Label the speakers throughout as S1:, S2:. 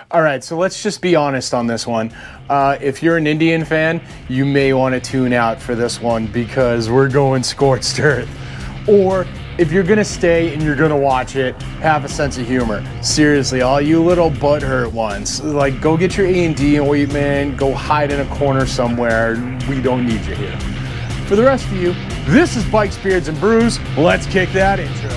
S1: All right, so let's just be honest on this one. If you're an Indian fan, you may want to tune out for this one because we're going scorched earth. Or if you're gonna stay and you're gonna watch it, have a sense of humor. Seriously, all you little butthurt ones, like go get your A&D ointment, go hide in a corner somewhere. We don't need you here. For the rest of you, this is Bikes, Beards, and Brews. Let's kick that intro.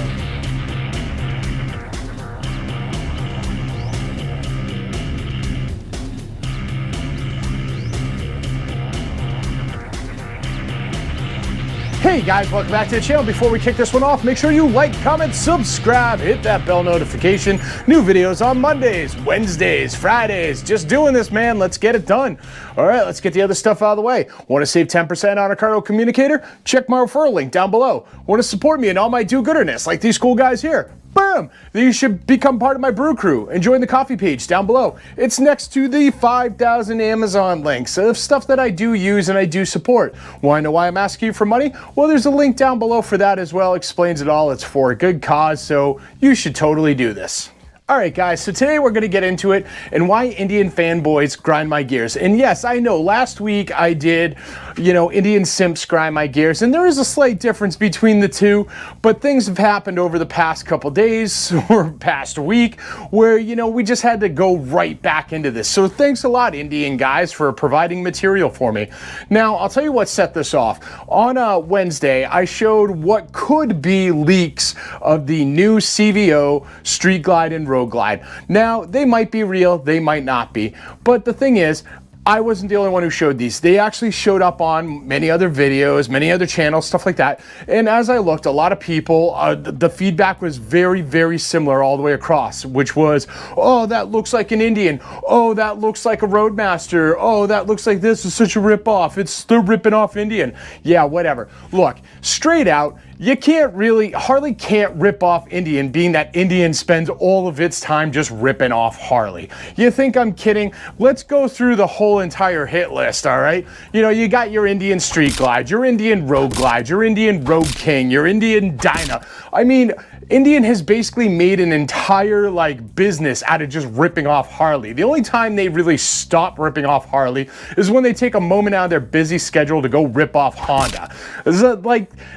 S1: Hey guys, welcome back to the channel. Before we kick this one off, make sure you like, comment, subscribe, hit that bell notification. New videos on Mondays, Wednesdays, Fridays. Just doing this, man. Let's get it done. All right, let's get the other stuff out of the way. Want to save 10% on a Cardo communicator? Check my referral link down below. Want to support me in all my do-gooderness like these cool guys here? Boom! You should become part of my Brew crew and join the coffee page down below. It's next to the 5,000 Amazon links of stuff that I do use and I do support. Want to know why I'm asking you for money? Well, there's a link down below for that as well. Explains it all. It's for a good cause, so you should totally do this. All right, guys, so today we're going to get into it and why Indian fanboys grind my gears. And yes, I know last week I did, Indian simps grind my gears, and there is a slight difference between the two, but things have happened over the past couple days or past week where, we just had to go right back into this. So thanks a lot, Indian guys, for providing material for me. Now, I'll tell you what set this off. On Wednesday, I showed what could be leaks of the new CVO Street Glide and Road Glide. Now, they might be real, they might not be, but the thing is, I wasn't the only one who showed these. They actually showed up on many other videos, many other channels, stuff like that. And as I looked, a lot of people, the feedback was very, very similar all the way across, which was, oh, that looks like an Indian. Oh, that looks like a Roadmaster. Oh, that looks like this is such a ripoff. They're ripping off Indian. Yeah, whatever. Look, straight out, Harley can't rip off Indian, being that Indian spends all of its time just ripping off Harley. You think I'm kidding? Let's go through the whole entire hit list, all right? You got your Indian Street Glide, your Indian Road Glide, your Indian Road King, your Indian Dyna. I mean, Indian has basically made an entire business out of just ripping off Harley. The only time they really stop ripping off Harley is when they take a moment out of their busy schedule to go rip off Honda.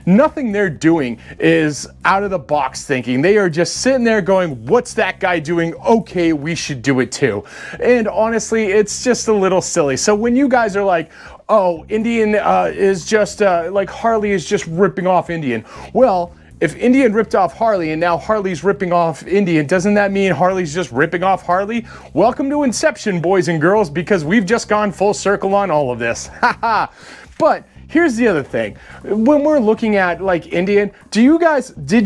S1: Nothing they're doing is out of the box thinking. They are just sitting there going, what's that guy doing? Okay, we should do it too. And honestly, it's just a little silly. So when you guys are like, oh, Indian is just Harley is just ripping off Indian. Well, if Indian ripped off Harley and now Harley's ripping off Indian, doesn't that mean Harley's just ripping off Harley? Welcome to Inception, boys and girls, because we've just gone full circle on all of this. Haha. But here's the other thing. When we're looking at Indian, did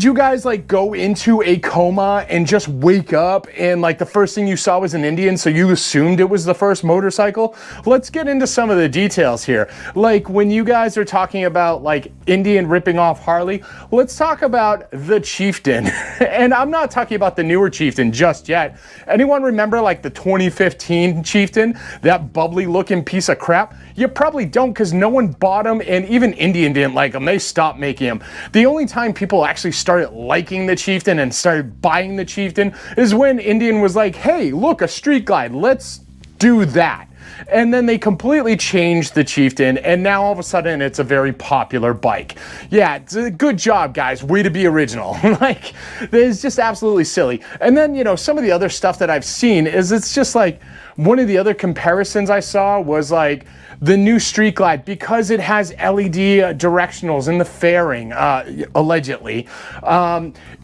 S1: you guys go into a coma and just wake up and the first thing you saw was an Indian, so you assumed it was the first motorcycle? Let's get into some of the details here. When you guys are talking about Indian ripping off Harley, let's talk about the Chieftain. And I'm not talking about the newer Chieftain just yet. Anyone remember the 2015 Chieftain, that bubbly looking piece of crap? You probably don't, because no one bought him, and even Indian didn't like him. They stopped making him. The only time people actually started liking the Chieftain and started buying the Chieftain is when Indian was like, hey, look, a Street Glide, let's do that. And then they completely changed the Chieftain, and now all of a sudden it's a very popular bike. Yeah, it's a good job, guys. Way to be original. It's just absolutely silly. And then, some of the other stuff that I've seen is it's just one of the other comparisons I saw was the new Street Glide, because it has LED directionals in the fairing, allegedly.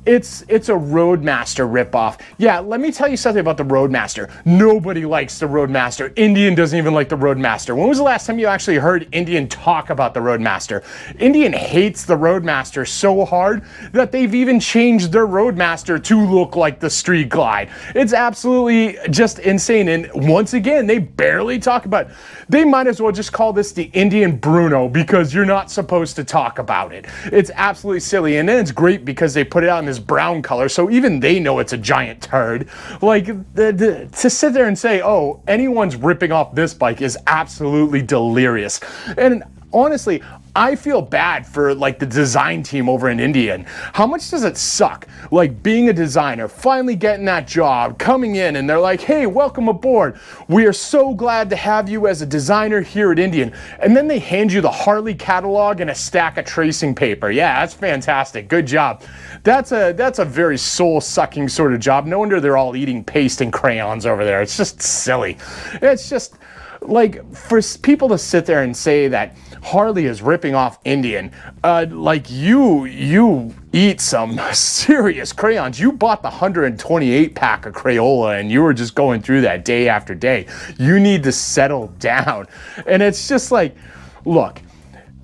S1: It's a Roadmaster ripoff. Yeah, let me tell you something about the Roadmaster. Nobody likes the Roadmaster. Indian doesn't even like the Roadmaster. When was the last time you actually heard Indian talk about the Roadmaster? Indian hates the Roadmaster so hard that they've even changed their Roadmaster to look like the Street Glide. It's absolutely just insane. And once again, they barely talk about it. They might as well just call this the Indian Bruno, because you're not supposed to talk about it. It's absolutely silly. And then it's great because they put it out in this brown color, so even they know it's a giant turd. To sit there and say, oh, anyone's ripping off this bike is absolutely delirious. And honestly, I feel bad for like the design team over in Indian. How much does it suck? Like being a designer, finally getting that job, coming in and they're like, hey, welcome aboard. We are so glad to have you as a designer here at Indian. And then they hand you the Harley catalog and a stack of tracing paper. Yeah, that's fantastic. Good job. That's a very soul-sucking sort of job. No wonder they're all eating paste and crayons over there. It's just silly. It's just like for people to sit there and say that Harley is ripping off Indian, like you eat some serious crayons. You bought the 128 pack of Crayola and you were just going through that day after day. You need to settle down. And it's just like, look,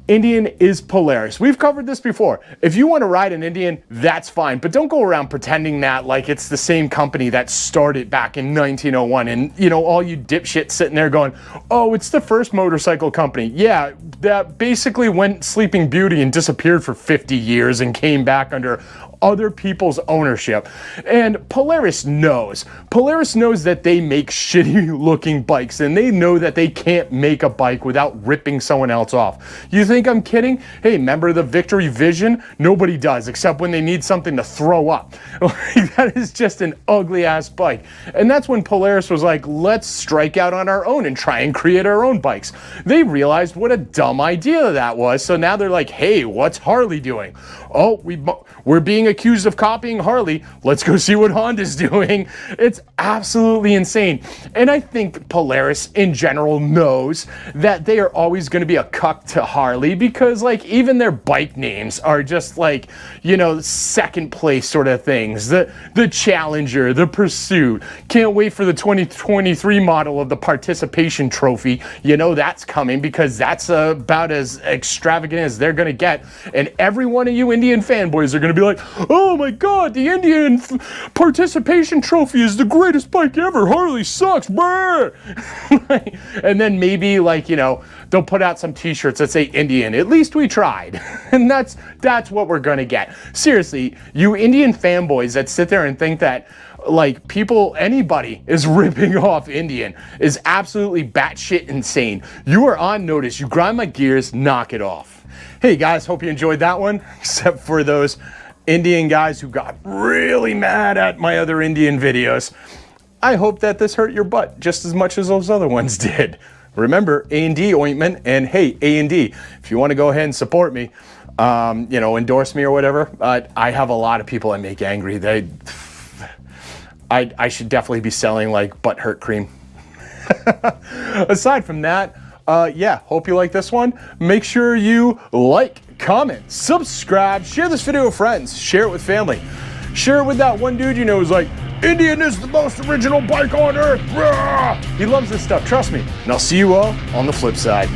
S1: Indian is Polaris. We've covered this before. If you want to ride an Indian, that's fine. But don't go around pretending that like it's the same company that started back in 1901 and, you know, all you dipshits sitting there going, oh, it's the first motorcycle company. Yeah, that basically went Sleeping Beauty and disappeared for 50 years and came back under other people's ownership. And Polaris knows. Polaris knows that they make shitty looking bikes and they know that they can't make a bike without ripping someone else off. You think I'm kidding? Hey, remember the Victory Vision? Nobody does except when they need something to throw up. That is just an ugly ass bike. And that's when Polaris was like, let's strike out on our own and try and create our own bikes. They realized what a dumb idea that was. So now they're like, hey, what's Harley doing? Oh, we're being accused of copying Harley. Let's go see what Honda's doing. It's absolutely insane. And I think Polaris in general knows that they are always going to be a cuck to Harley because like even their bike names are just like, you know, second place sort of things. The Challenger, the Pursuit. Can't wait for the 2023 model of the Participation Trophy. You know that's coming because that's about as extravagant as they're going to get. And every one of you Indian fanboys are going to be like, oh my god, the Indian Participation Trophy is the greatest bike ever. Harley sucks. And then maybe like, you know, they'll put out some t-shirts that say Indian. At least we tried. And that's what we're going to get. Seriously, you Indian fanboys that sit there and think that like people, anybody is ripping off Indian is absolutely batshit insane. You are on notice. You grind my gears, knock it off. Hey guys, hope you enjoyed that one, except for those Indian guys who got really mad at my other Indian videos. I hope that this hurt your butt just as much as those other ones did. Remember, A&D ointment, and hey, A&D, if you want to go ahead and support me, you know, endorse me or whatever, I have a lot of people that make angry. I should definitely be selling like butt hurt cream. Aside from that, yeah, hope you like this one. Make sure you like, comment, subscribe, share this video with friends, share it with family. Share it with that one dude you know who's like, Indian is the most original bike on earth. Rah! He loves this stuff, trust me. And I'll see you all on the flip side.